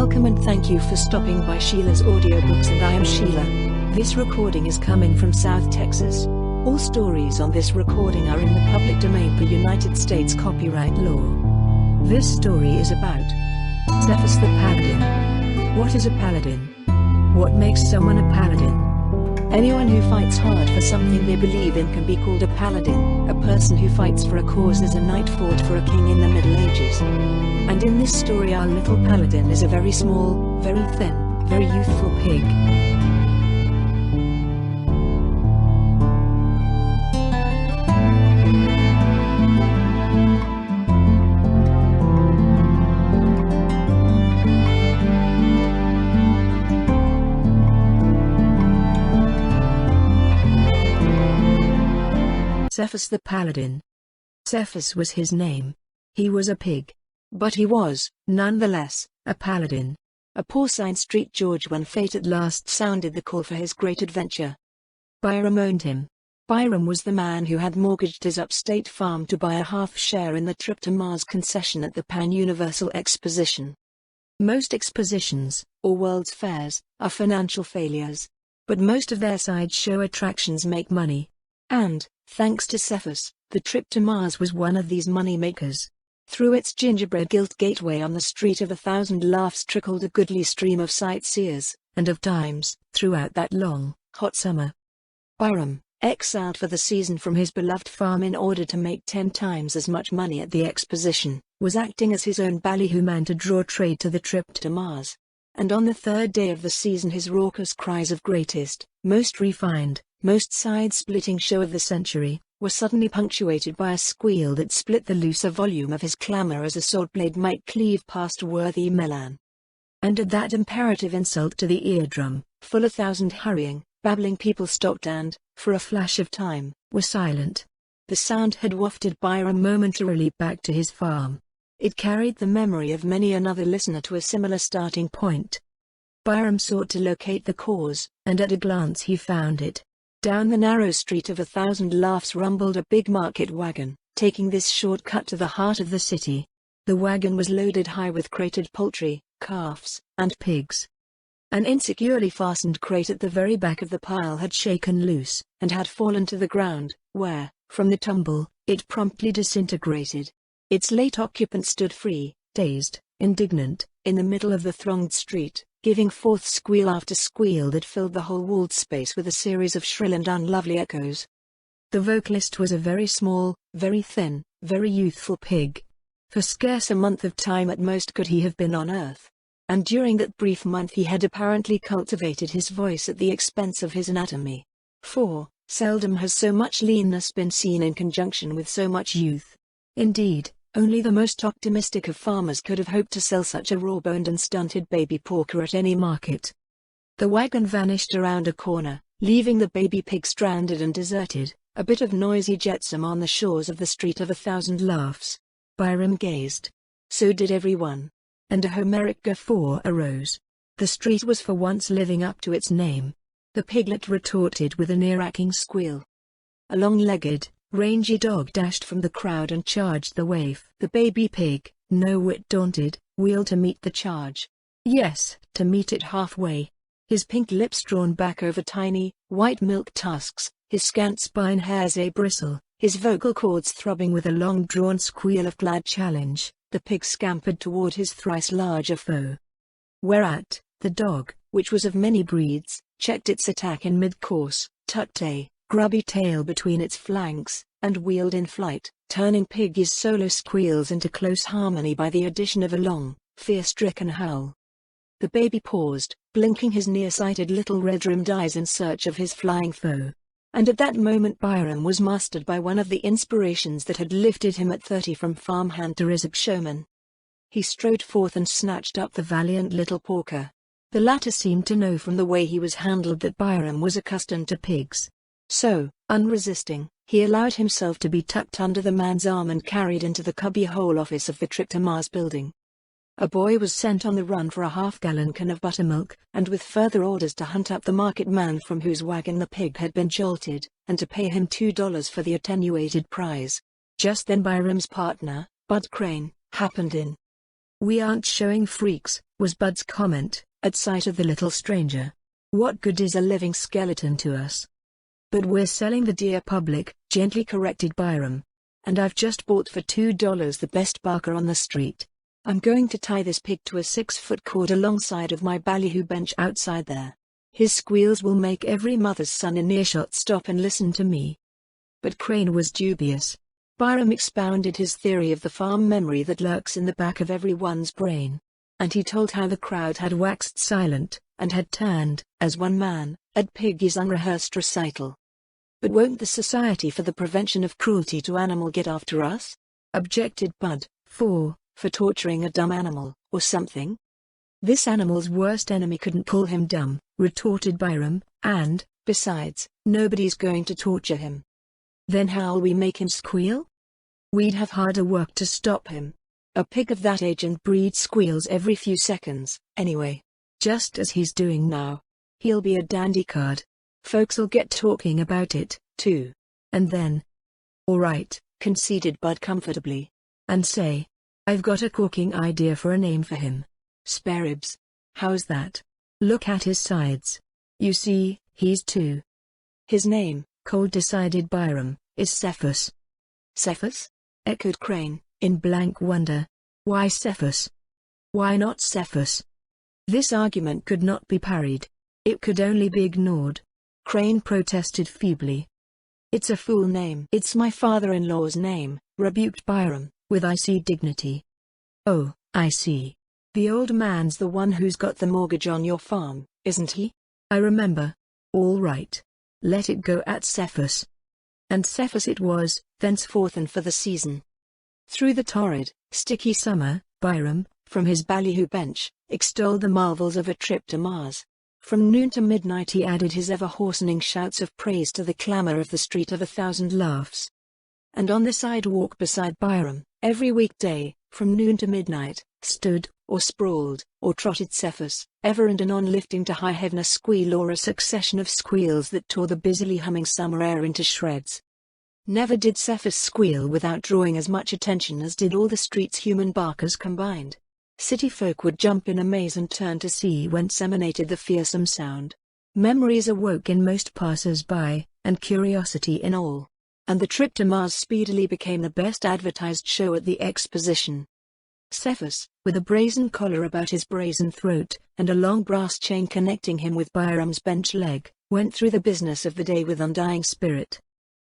Welcome and thank you for stopping by Sheila's Audiobooks, and I am Sheila. This recording is coming from South Texas. All stories on this recording are in the public domain per United States copyright law. This story is about Cephas the Paladin. What is a paladin? What makes someone a paladin? Anyone who fights hard for something they believe in can be called a paladin. A person who fights for a cause as a knight fought for a king in the Middle Ages. And in this story our little paladin is a very small, very thin, very youthful pig. Cephas the Paladin. Cephas was his name. He was a pig. But he was, nonetheless, a paladin. A porcine street George when fate at last sounded the call for his great adventure. Byram owned him. Byram was the man who had mortgaged his upstate farm to buy a half share in the Trip to Mars concession at the Pan-Universal Exposition. Most expositions, or World's Fairs, are financial failures. But most of their sideshow attractions make money. And, thanks to Cephas, the Trip to Mars was one of these money makers. Through its gingerbread-gilt gateway on the Street of 1,000 Laughs trickled a goodly stream of sightseers, and of dimes, throughout that long, hot summer. Byram, exiled for the season from his beloved farm in order to make 10 times as much money at the exposition, was acting as his own ballyhoo man to draw trade to the Trip to Mars. And on the third day of the season his raucous cries of greatest, most refined, most side-splitting show of the century, were suddenly punctuated by a squeal that split the looser volume of his clamor as a sword blade might cleave past a worthy melon. And at that imperative insult to the eardrum, full 1,000 hurrying, babbling people stopped and, for a flash of time, were silent. The sound had wafted Byram momentarily back to his farm. It carried the memory of many another listener to a similar starting point. Byram sought to locate the cause, and at a glance he found it. Down the narrow street of 1,000 Laughs rumbled a big market wagon, taking this shortcut to the heart of the city. The wagon was loaded high with crated poultry, calves, and pigs. An insecurely fastened crate at the very back of the pile had shaken loose, and had fallen to the ground, where, from the tumble, it promptly disintegrated. Its late occupant stood free, dazed, indignant, in the middle of the thronged street, giving forth squeal after squeal that filled the whole walled space with a series of shrill and unlovely echoes. The vocalist was a very small, very thin, very youthful pig. For scarce a month of time at most could he have been on earth. And during that brief month he had apparently cultivated his voice at the expense of his anatomy. For, seldom has so much leanness been seen in conjunction with so much youth. Indeed, only the most optimistic of farmers could have hoped to sell such a raw-boned and stunted baby porker at any market. The wagon vanished around a corner, leaving the baby pig stranded and deserted, a bit of noisy jetsam on the shores of the Street of 1,000 Laughs. Byram gazed. So did everyone. And a Homeric guffaw arose. The street was for once living up to its name. The piglet retorted with an ear-racking squeal. A long-legged, rangy dog dashed from the crowd and charged the waif. The baby pig, no whit daunted, wheeled to meet the charge. Yes, to meet it halfway. His pink lips drawn back over tiny, white milk tusks, his scant spine hairs a-bristle, his vocal cords throbbing with a long-drawn squeal of glad challenge, the pig scampered toward his thrice larger foe. Whereat, the dog, which was of many breeds, checked its attack in mid-course, tucked a grubby tail between its flanks, and wheeled in flight, turning Piggy's solo squeals into close harmony by the addition of a long, fear-stricken howl. The baby paused, blinking his nearsighted little red-rimmed eyes in search of his flying foe. And at that moment Byram was mastered by one of the inspirations that had lifted him at 30 from farmhand to Rizzic showman. He strode forth and snatched up the valiant little porker. The latter seemed to know from the way he was handled that Byram was accustomed to pigs. So, unresisting, he allowed himself to be tucked under the man's arm and carried into the cubbyhole office of the Trip to Mars building. A boy was sent on the run for a half-gallon can of buttermilk, and with further orders to hunt up the market man from whose wagon the pig had been jolted, and to pay him $2 for the attenuated prize. Just then Byram's partner, Bud Crane, happened in. "We aren't showing freaks," was Bud's comment, at sight of the little stranger. "What good is a living skeleton to us?" "But we're selling the dear public," gently corrected Byram. "And I've just bought for $2 the best barker on the street. I'm going to tie this pig to a 6-foot cord alongside of my ballyhoo bench outside there. His squeals will make every mother's son in earshot stop and listen to me." But Crane was dubious. Byram expounded his theory of the farm memory that lurks in the back of everyone's brain. And he told how the crowd had waxed silent, and had turned, as one man, at Piggy's unrehearsed recital. "But won't the Society for the Prevention of Cruelty to Animal get after us?" objected Bud. For torturing a dumb animal, or something?" "This animal's worst enemy couldn't call him dumb," retorted Byram, "and, besides, nobody's going to torture him." "Then how'll we make him squeal?" "We'd have harder work to stop him. A pig of that age and breed squeals every few seconds, anyway. Just as he's doing now. He'll be a dandy card. Folks'll get talking about it, too. And then—" "All right," conceded Bud comfortably. "And say, I've got a corking idea for a name for him. Spareribs. How's that? Look at his sides. You see, he's two." "His name," cold decided Byram, "is Cephas." "Cephas?" echoed Crane, in blank wonder. "Why Cephas? Why not Cephas?" This argument could not be parried. It could only be ignored. Crane protested feebly. "It's a fool name." "It's my father-in-law's name," rebuked Byram, with icy dignity. "Oh, I see. The old man's the one who's got the mortgage on your farm, isn't he? I remember. All right. Let it go at Cephas." And Cephas it was, thenceforth and for the season. Through the torrid, sticky summer, Byram, from his ballyhoo bench, extolled the marvels of a trip to Mars. From noon to midnight he added his ever-hoarsening shouts of praise to the clamor of the Street of 1,000 Laughs. And on the sidewalk beside Byram, every weekday, from noon to midnight, stood, or sprawled, or trotted Cephas, ever and anon lifting to high heaven a squeal or a succession of squeals that tore the busily humming summer air into shreds. Never did Cephas squeal without drawing as much attention as did all the street's human barkers combined. City folk would jump in amaze and turn to see whence emanated the fearsome sound. Memories awoke in most passers-by, and curiosity in all. And the trip to Mars speedily became the best advertised show at the exposition. Cephas, with a brazen collar about his brazen throat, and a long brass chain connecting him with Byram's bench leg, went through the business of the day with undying spirit.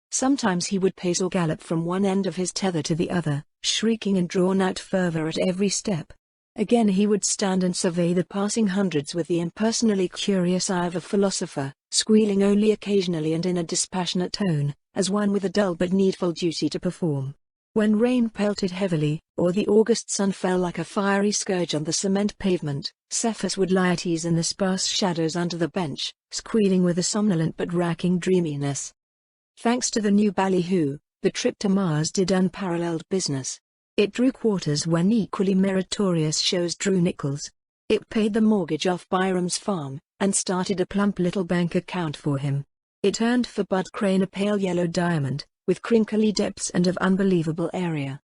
Sometimes he would pace or gallop from one end of his tether to the other, shrieking in drawn-out fervor at every step. Again he would stand and survey the passing hundreds with the impersonally curious eye of a philosopher, squealing only occasionally and in a dispassionate tone, as one with a dull but needful duty to perform. When rain pelted heavily, or the August sun fell like a fiery scourge on the cement pavement, Cephas would lie at ease in the sparse shadows under the bench, squealing with a somnolent but racking dreaminess. Thanks to the new ballyhoo, the trip to Mars did unparalleled business. It drew quarters when equally meritorious shows drew nickels. It paid the mortgage off Byram's farm, and started a plump little bank account for him. It earned for Bud Crane a pale yellow diamond, with crinkly depths and of unbelievable area.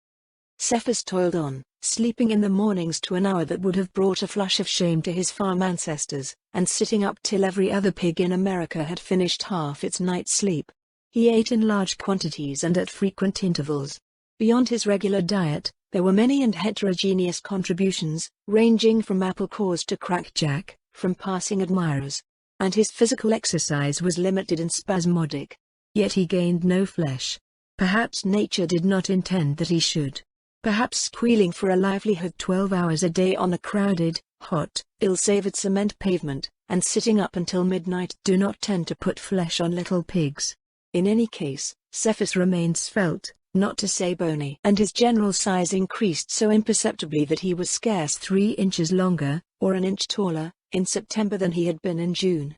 Cephas toiled on, sleeping in the mornings to an hour that would have brought a flush of shame to his farm ancestors, and sitting up till every other pig in America had finished half its night's sleep. He ate in large quantities and at frequent intervals. Beyond his regular diet, there were many and heterogeneous contributions, ranging from apple cores to crackjack, from passing admirers. And his physical exercise was limited and spasmodic. Yet he gained no flesh. Perhaps nature did not intend that he should. Perhaps squealing for a livelihood 12 hours a day on a crowded, hot, ill-savored cement pavement, and sitting up until midnight do not tend to put flesh on little pigs. In any case, Cephas remained svelte, not to say bony, and his general size increased so imperceptibly that he was scarce 3 inches longer, or an inch taller, in September than he had been in June.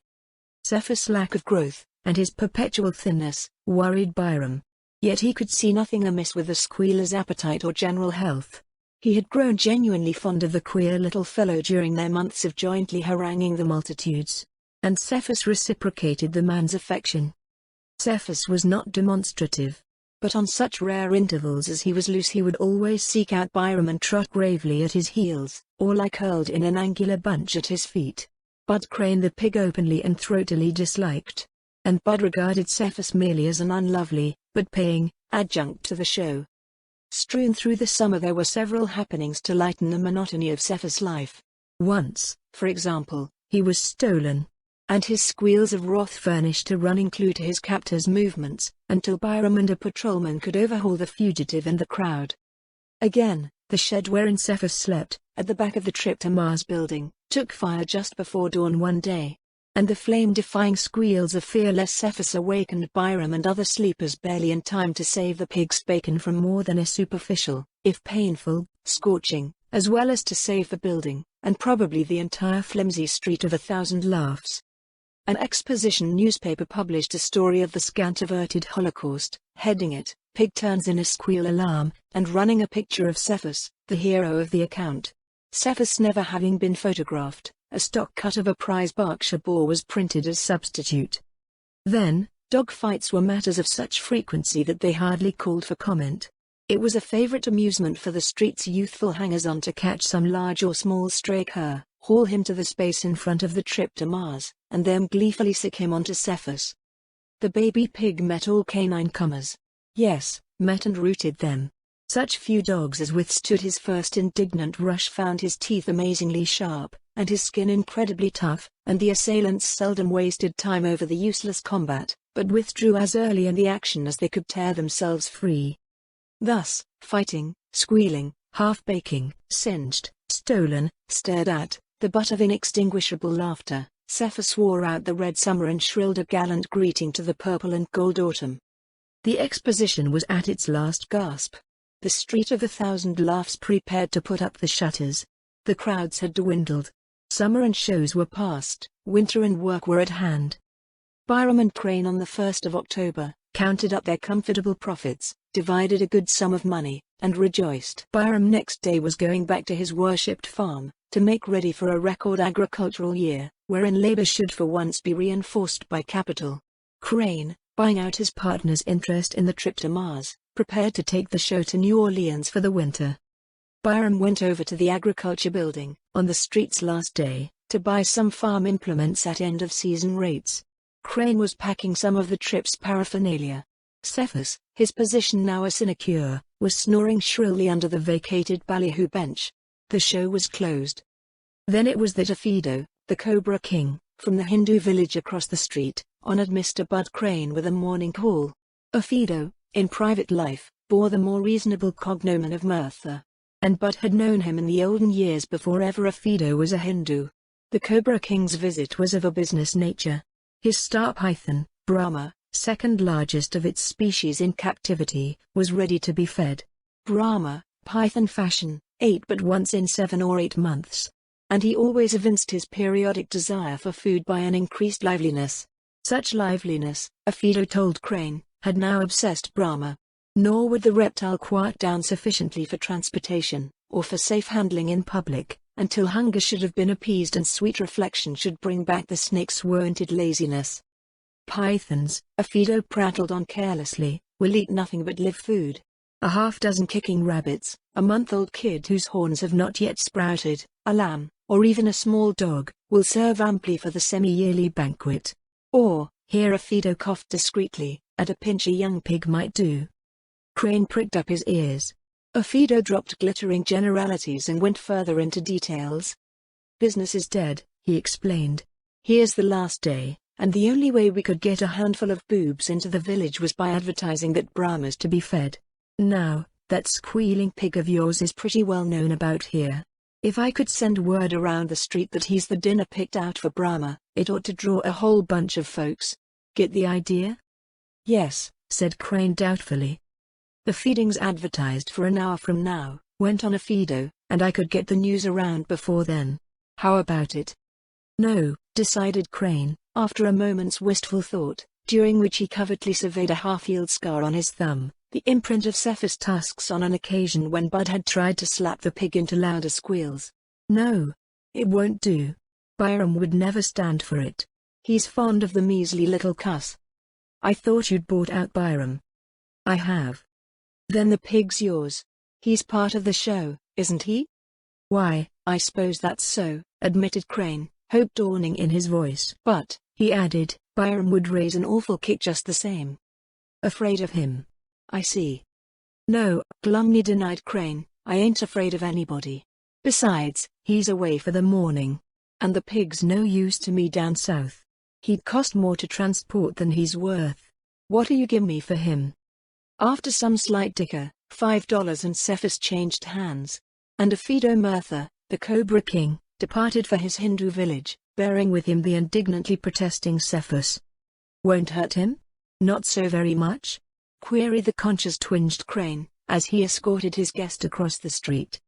Cephas' lack of growth, and his perpetual thinness, worried Byram. Yet he could see nothing amiss with the squealer's appetite or general health. He had grown genuinely fond of the queer little fellow during their months of jointly haranguing the multitudes. And Cephas reciprocated the man's affection. Cephas was not demonstrative. But on such rare intervals as he was loose he would always seek out Byram and trot gravely at his heels, or lie curled in an angular bunch at his feet. Bud Crane the pig openly and throatily disliked, and Bud regarded Cephas merely as an unlovely, but paying, adjunct to the show. Strewn through the summer there were several happenings to lighten the monotony of Cephas' life. Once, for example, he was stolen, and his squeals of wrath furnished a running clue to his captor's movements, until Byram and a patrolman could overhaul the fugitive and the crowd. Again, the shed wherein Cephas slept, at the back of the Trip to Mars building, took fire just before dawn one day, and the flame-defying squeals of fearless Cephas awakened Byram and other sleepers barely in time to save the pig's bacon from more than a superficial, if painful, scorching, as well as to save the building, and probably the entire flimsy Street of 1,000 Laughs. An exposition newspaper published a story of the scant-averted Holocaust, heading it, "Pig Turns in a Squeal Alarm," and running a picture of Cephas, the hero of the account. Cephas never having been photographed, a stock cut of a prize Berkshire boar was printed as substitute. Then, dogfights were matters of such frequency that they hardly called for comment. It was a favorite amusement for the street's youthful hangers-on to catch some large or small stray cur, haul him to the space in front of the Trip to Mars, and then gleefully sick him onto Cephas. The baby pig met all canine comers. Yes, met and routed them. Such few dogs as withstood his first indignant rush found his teeth amazingly sharp, and his skin incredibly tough, and the assailants seldom wasted time over the useless combat, but withdrew as early in the action as they could tear themselves free. Thus, fighting, squealing, half-baking, singed, stolen, stared at, the butt of inextinguishable laughter, Cephas wore out the red summer and shrilled a gallant greeting to the purple and gold autumn. The exposition was at its last gasp. The Street of 1,000 Laughs prepared to put up the shutters. The crowds had dwindled. Summer and shows were past, winter and work were at hand. Byram and Crane on the 1st of October, counted up their comfortable profits, divided a good sum of money, and rejoiced. Byram next day was going back to his worshipped farm, to make ready for a record agricultural year, wherein labor should for once be reinforced by capital. Crane, buying out his partner's interest in the Trip to Mars, prepared to take the show to New Orleans for the winter. Byram went over to the agriculture building, on the street's last day, to buy some farm implements at end-of-season rates. Crane was packing some of the trip's paraphernalia. Cephas, his position now a sinecure, was snoring shrilly under the vacated ballyhoo bench. The show was closed. Then it was that Ophido, the Cobra King, from the Hindu village across the street, honored Mr. Bud Crane with a morning call. Ophido, in private life, bore the more reasonable cognomen of Mirtha, and Bud had known him in the olden years before ever Ophido was a Hindu. The Cobra King's visit was of a business nature. His star python, Brahma, second largest of its species in captivity, was ready to be fed. Brahma, python fashion, ate but once in 7 or 8 months, and he always evinced his periodic desire for food by an increased liveliness. Such liveliness, Ophido told Crane, had now obsessed Brahma. Nor would the reptile quiet down sufficiently for transportation, or for safe handling in public, until hunger should have been appeased and sweet reflection should bring back the snake's wonted laziness. Pythons, Ophido prattled on carelessly, will eat nothing but live food. A half-dozen kicking rabbits, a month-old kid whose horns have not yet sprouted, a lamb, or even a small dog, will serve amply for the semi-yearly banquet. Or, here Ophido coughed discreetly, at a pinch a young pig might do. Crane pricked up his ears. Ophido dropped glittering generalities and went further into details. Business is dead, he explained. Here's the last day, and the only way we could get a handful of boobs into the village was by advertising that Brahma's to be fed. Now, that squealing pig of yours is pretty well known about here. If I could send word around the street that he's the dinner picked out for Brahma, it ought to draw a whole bunch of folks. Get the idea? Yes, said Crane doubtfully. The feeding's advertised for an hour from now, went on Ophido, and I could get the news around before then. How about it? No, decided Crane, after a moment's wistful thought, during which he covertly surveyed a half-healed scar on his thumb, the imprint of Cephas' tusks on an occasion when Bud had tried to slap the pig into louder squeals. No. It won't do. Byram would never stand for it. He's fond of the measly little cuss. I thought you'd bought out Byram. I have. Then the pig's yours. He's part of the show, isn't he? Why, I suppose that's so, admitted Crane, hope dawning in his voice. But, he added, Byram would raise an awful kick just the same. Afraid of him? I see. No, glumly denied Crane, I ain't afraid of anybody. Besides, he's away for the morning. And the pig's no use to me down south. He'd cost more to transport than he's worth. What'll you give me for him? After some slight dicker, $5 and Cephas changed hands. And Ophido Murtha, the Cobra King, departed for his Hindu village, bearing with him the indignantly protesting Cephas. Won't hurt him? Not so very much? Queried the conscience-twinged Crane, as he escorted his guest across the street.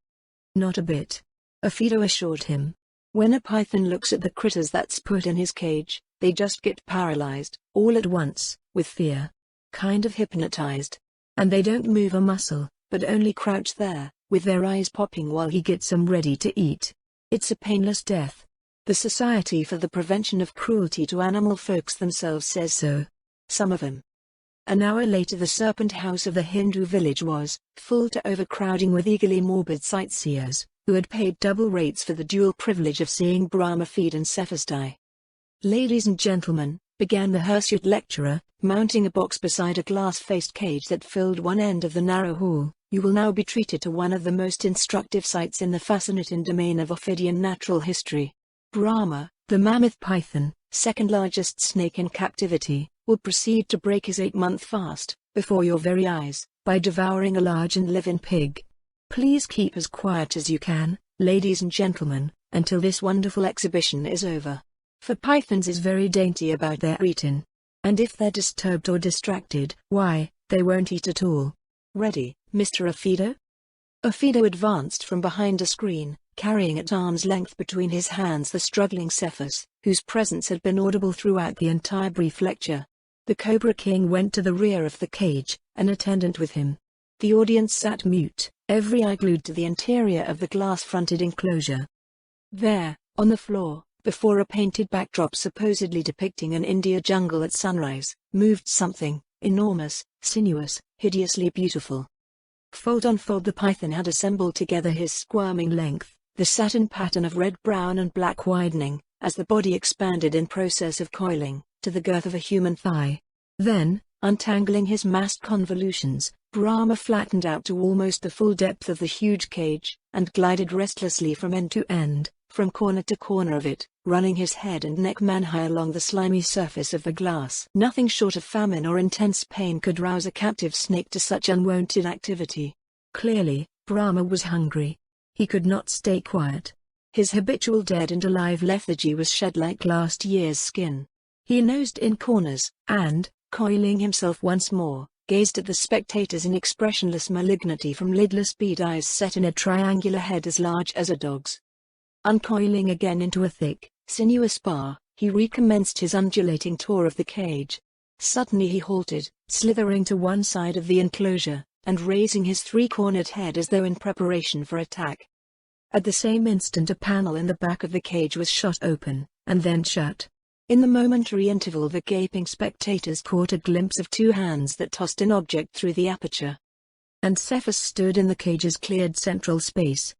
Not a bit. Ophido assured him. When a python looks at the critters that's put in his cage, they just get paralyzed, all at once, with fear. Kind of hypnotized. And they don't move a muscle, but only crouch there, with their eyes popping while he gets them ready to eat. It's a painless death. The Society for the Prevention of Cruelty to Animal Folks themselves says so. Some of them. An hour later the serpent house of the Hindu village was full to overcrowding with eagerly morbid sightseers, who had paid double rates for the dual privilege of seeing Brahma feed and Cephas die. Ladies and gentlemen, began the hirsute lecturer, mounting a box beside a glass-faced cage that filled one end of the narrow hall, you will now be treated to one of the most instructive sights in the fascinating domain of Ophidian natural history. Brahma, the mammoth python, second largest snake in captivity, will proceed to break his 8-month fast, before your very eyes, by devouring a large and living pig. Please keep as quiet as you can, ladies and gentlemen, until this wonderful exhibition is over. For pythons is very dainty about their eating. And if they're disturbed or distracted, why, they won't eat at all. Ready, Mr. Ophido? Ophido advanced from behind a screen, carrying at arm's length between his hands the struggling Cephas, whose presence had been audible throughout the entire brief lecture. The Cobra King went to the rear of the cage, an attendant with him. The audience sat mute, every eye glued to the interior of the glass-fronted enclosure. There, on the floor, before a painted backdrop supposedly depicting an India jungle at sunrise, moved something, enormous, sinuous, hideously beautiful. Fold on fold the python had assembled together his squirming length, the satin pattern of red, brown and black widening, as the body expanded in process of coiling, to the girth of a human thigh. Then, untangling his massed convolutions, Brahma flattened out to almost the full depth of the huge cage, and glided restlessly from end to end, from corner to corner of it, running his head and neck man-high along the slimy surface of the glass. Nothing short of famine or intense pain could rouse a captive snake to such unwonted activity. Clearly, Brahma was hungry. He could not stay quiet. His habitual dead and alive lethargy was shed like last year's skin. He nosed in corners, and, coiling himself once more, gazed at the spectators in expressionless malignity from lidless bead eyes set in a triangular head as large as a dog's. Uncoiling again into a thick, sinuous bar, he recommenced his undulating tour of the cage. Suddenly he halted, slithering to one side of the enclosure, and raising his three-cornered head as though in preparation for attack. At the same instant a panel in the back of the cage was shot open, and then shut. In the momentary interval the gaping spectators caught a glimpse of two hands that tossed an object through the aperture. And Cephas stood in the cage's cleared central space.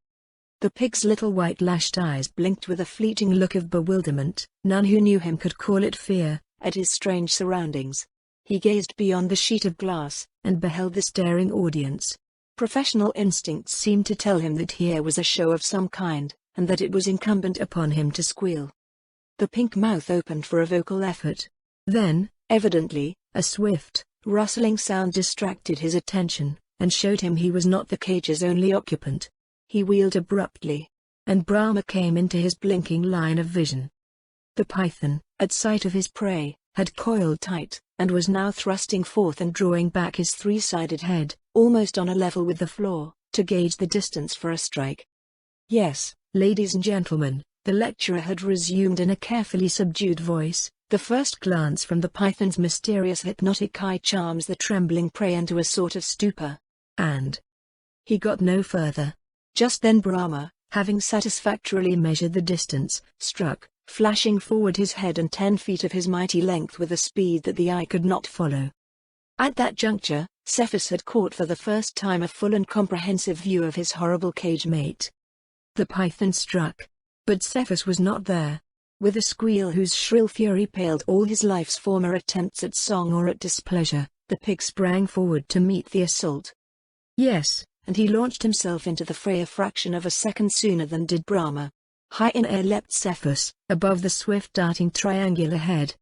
The pig's little white-lashed eyes blinked with a fleeting look of bewilderment, none who knew him could call it fear, at his strange surroundings. He gazed beyond the sheet of glass, and beheld the staring audience. Professional instincts seemed to tell him that here was a show of some kind, and that it was incumbent upon him to squeal. The pink mouth opened for a vocal effort. Then, evidently, a swift, rustling sound distracted his attention, and showed him he was not the cage's only occupant. He wheeled abruptly, and Brahma came into his blinking line of vision. The python, at sight of his prey, had coiled tight, and was now thrusting forth and drawing back his three-sided head, almost on a level with the floor, to gauge the distance for a strike. Yes, ladies and gentlemen, the lecturer had resumed in a carefully subdued voice, the first glance from the python's mysterious hypnotic eye charms the trembling prey into a sort of stupor. And he got no further. Just then Brahma, having satisfactorily measured the distance, struck, flashing forward his head and 10 feet of his mighty length with a speed that the eye could not follow. At that juncture, Cephas had caught for the first time a full and comprehensive view of his horrible cage mate. The python struck. But Cephas was not there. With a squeal whose shrill fury paled all his life's former attempts at song or at displeasure, the pig sprang forward to meet the assault. Yes, and he launched himself into the fray a fraction of a second sooner than did Brahma. High in air leapt Cephas, above the swift darting triangular head.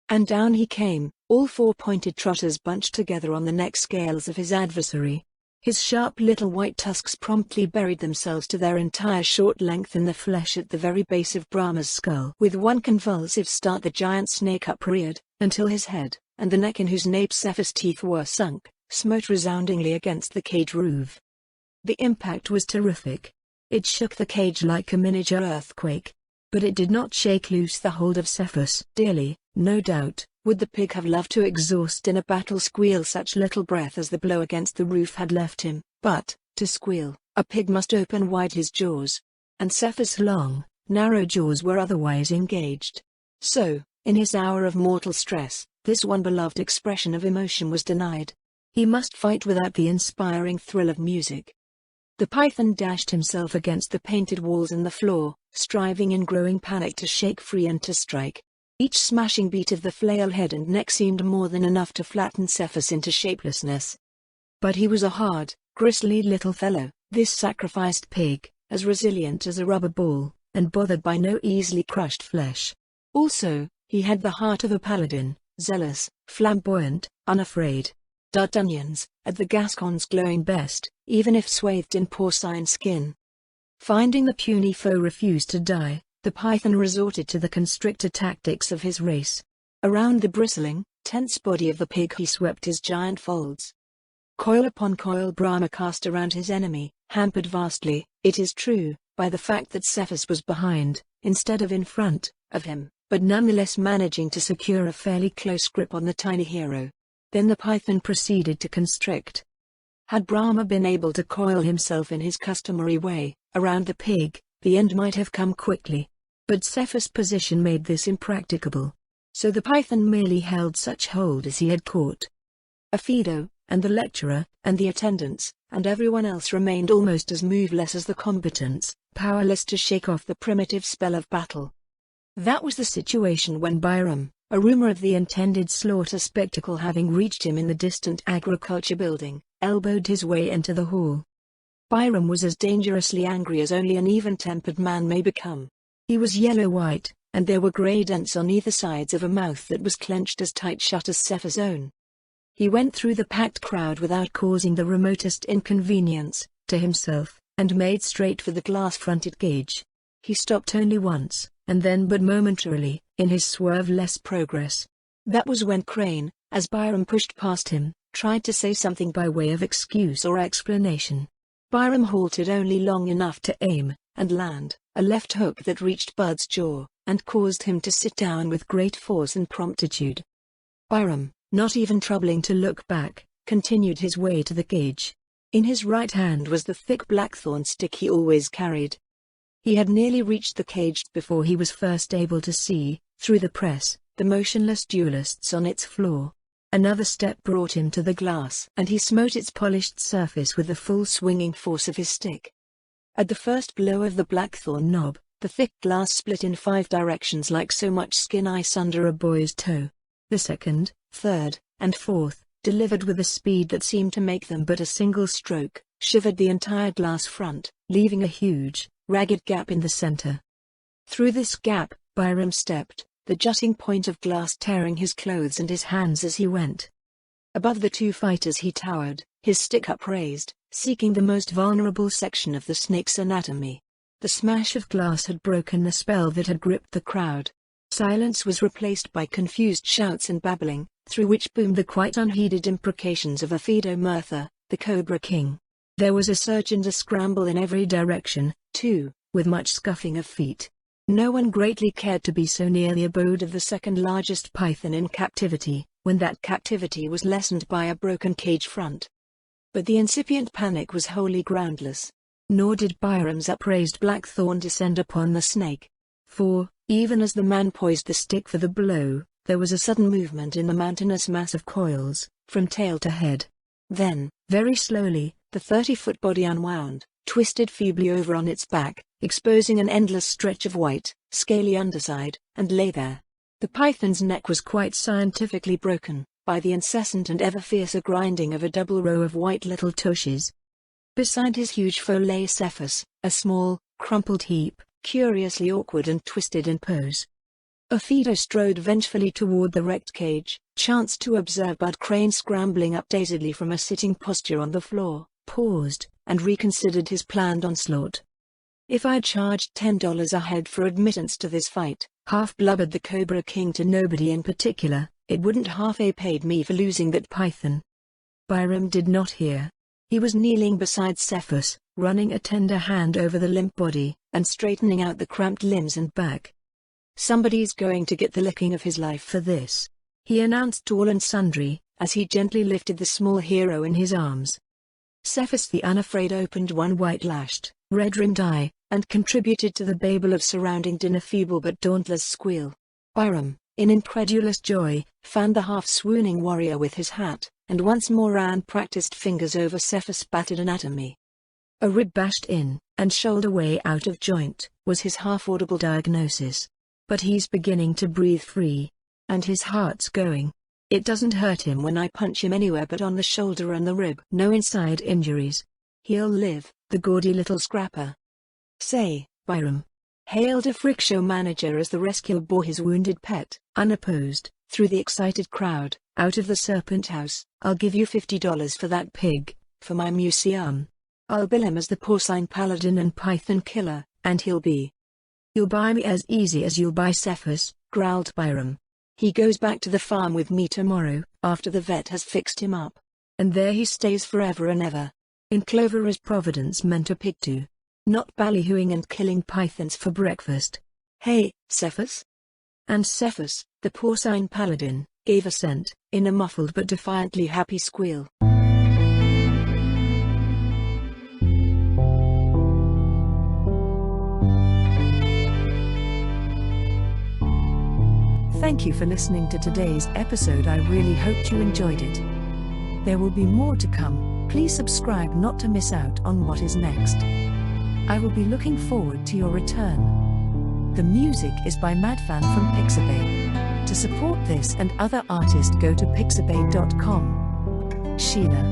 And down he came, all four pointed trotters bunched together on the neck scales of his adversary. His sharp little white tusks promptly buried themselves to their entire short length in the flesh at the very base of Brahma's skull. With one convulsive start the giant snake upreared, until his head, and the neck in whose nape Cephas' teeth were sunk, smote resoundingly against the cage roof. The impact was terrific. It shook the cage like a miniature earthquake. But it did not shake loose the hold of Cephas. Dearly, no doubt, would the pig have loved to exhaust in a battle squeal such little breath as the blow against the roof had left him, but, to squeal, a pig must open wide his jaws. And Cephas' long, narrow jaws were otherwise engaged. So, in his hour of mortal stress, this one beloved expression of emotion was denied. He must fight without the inspiring thrill of music. The python dashed himself against the painted walls and the floor, striving in growing panic to shake free and to strike. Each smashing beat of the flail head and neck seemed more than enough to flatten Cephas into shapelessness. But he was a hard, gristly little fellow, this sacrificed pig, as resilient as a rubber ball, and bothered by no easily crushed flesh. Also, he had the heart of a paladin, zealous, flamboyant, unafraid. D'Artagnan's, at the Gascon's glowing best, even if swathed in porcine skin. Finding the puny foe refused to die, the python resorted to the constrictor tactics of his race. Around the bristling, tense body of the pig he swept his giant folds. Coil upon coil Brahma cast around his enemy, hampered vastly, it is true, by the fact that Cephas was behind, instead of in front, of him, but nonetheless managing to secure a fairly close grip on the tiny hero. Then the python proceeded to constrict. Had Brahma been able to coil himself in his customary way, around the pig, the end might have come quickly. But Cephas' position made this impracticable. So the python merely held such hold as he had caught. Fido, and the lecturer, and the attendants, and everyone else remained almost as moveless as the combatants, powerless to shake off the primitive spell of battle. That was the situation when Byram, a rumor of the intended slaughter spectacle having reached him in the distant agriculture building, elbowed his way into the hall. Byram was as dangerously angry as only an even-tempered man may become. He was yellow-white, and there were grey dents on either sides of a mouth that was clenched as tight shut as Cephas' own. He went through the packed crowd without causing the remotest inconvenience to himself, and made straight for the glass-fronted cage. He stopped only once, and then but momentarily, in his swerve-less progress. That was when Crane, as Byram pushed past him, tried to say something by way of excuse or explanation. Byram halted only long enough to aim, and land, a left hook that reached Bud's jaw, and caused him to sit down with great force and promptitude. Byram, not even troubling to look back, continued his way to the cage. In his right hand was the thick blackthorn stick he always carried. He had nearly reached the cage before he was first able to see, through the press, the motionless duelists on its floor. Another step brought him to the glass, and he smote its polished surface with the full swinging force of his stick. At the first blow of the blackthorn knob, the thick glass split in 5 directions like so much skin ice under a boy's toe. The second, third, and fourth, delivered with a speed that seemed to make them but a single stroke, shivered the entire glass front, leaving a huge, ragged gap in the center. Through this gap, Byram stepped, the jutting point of glass tearing his clothes and his hands as he went. Above the 2 fighters he towered, his stick upraised, seeking the most vulnerable section of the snake's anatomy. The smash of glass had broken the spell that had gripped the crowd. Silence was replaced by confused shouts and babbling, through which boomed the quite unheeded imprecations of Fido Murtha, the Cobra King. There was a surge and a scramble in every direction, too, with much scuffing of feet. No one greatly cared to be so near the abode of the second largest python in captivity, when that captivity was lessened by a broken cage front. But the incipient panic was wholly groundless. Nor did Byram's upraised blackthorn descend upon the snake. For, even as the man poised the stick for the blow, there was a sudden movement in the mountainous mass of coils, from tail to head. Then, very slowly, the 30-foot body unwound, twisted feebly over on its back, exposing an endless stretch of white, scaly underside, and lay there. The python's neck was quite scientifically broken by the incessant and ever fiercer grinding of a double row of white little tushes. Beside his huge foe lay Cephas, a small, crumpled heap, curiously awkward and twisted in pose. Ophido strode vengefully toward the wrecked cage, chanced to observe Bud Crane scrambling up dazedly from a sitting posture on the floor, paused, and reconsidered his planned onslaught. "If I'd charged $10 a head for admittance to this fight," half-blubbered the Cobra King to nobody in particular, "it wouldn't half-a paid me for losing that python." Byram did not hear. He was kneeling beside Cephas, running a tender hand over the limp body, and straightening out the cramped limbs and back. "Somebody's going to get the licking of his life for this," he announced to all and sundry, as he gently lifted the small hero in his arms. Cephas the Unafraid opened one white-lashed, red-rimmed eye, and contributed to the babel of surrounding din a feeble but dauntless squeal. Byram, in incredulous joy, fanned the half-swooning warrior with his hat, and once more ran practiced fingers over Cephas' battered anatomy. "A rib bashed in, and shoulder way out of joint," was his half-audible diagnosis. "But he's beginning to breathe free. And his heart's going. It doesn't hurt him when I punch him anywhere but on the shoulder and the rib. No inside injuries. He'll live, the gaudy little scrapper." "Say, Byram," hailed a freak show manager as the rescuer bore his wounded pet, unopposed, through the excited crowd, out of the Serpent House, "I'll give you $50 for that pig, for my museum. I'll bill him as the porcine paladin and python killer, and he'll be—" "You'll buy me as easy as you'll buy Cephas," growled Byram. "He goes back to the farm with me tomorrow, after the vet has fixed him up. And there he stays forever and ever. In Clover as Providence meant a pig to. Not ballyhooing and killing pythons for breakfast. Hey, Cephas?" And Cephas, the porcine paladin, gave assent, in a muffled but defiantly happy squeal. Thank you for listening to today's episode. I really hoped you enjoyed it. There will be more to come. Please subscribe not to miss out on what is next. I will be looking forward to your return. The music is by Madfan from Pixabay. To support this and other artists, go to pixabay.com. Sheila.